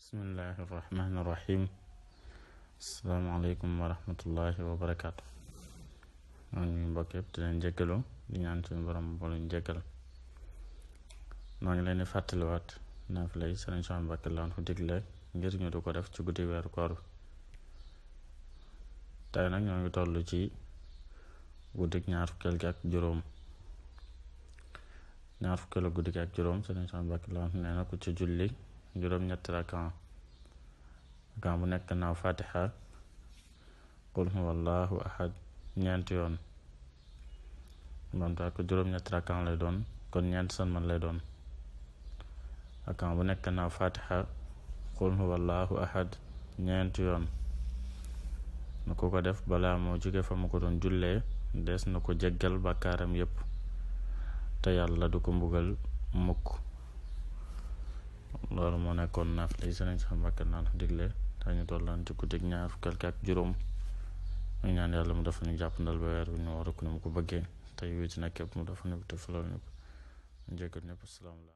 bismillahi irrahmani irrahim. asalaamaaleykum wa rahmatullahi wa barakaatu. ñoo ngi mbokk yëpp di leen jéggalu di ñaan suñu borom boo leen jéggal. noo ngi leen di fàttaliwaat naafila yi Sëriñ Suhaybu Mbàkke laan ko digle ngir ñu du ko def ci guddi weeru koor. tey nag ñoo ngi toll ci guddik ñaar fukkeel gi ak juróom. ñaar fukkeelu guddi gi ak juróom Sëriñ Suhaybu Mbàkke laan nee na ku ci julli juróom-ñetti rakan bu nekk naaw fatiha qul huwallahu ahad ñeenti yoon bantaa ko juróom-ñetti rakan lay doon kon ñeenti sëlmal lay doon. rakan bu nekk naaw fatiha qul huwallahu ahad ñeenti yoon na ko def balaa moo jóge fa mu ko doon jullee des na ko jéggal bàkkaaram yépp te yàlla du ko mbugal mukk. loolu moo nekkoon naafila yi Sëriñ Suhaybu Mbàkke naan digle dañu tollaan ci guddik ñaar fukkeel ak juróom. ñu ñaan yàlla mu dafa ñu jàppandal ba weer wi ñu war a ko ni mu ko bëggee tey wéeti na képp mu dafa ñu te fulal ñu ko ñu jéggal ñëpp. asalaamaaleykum.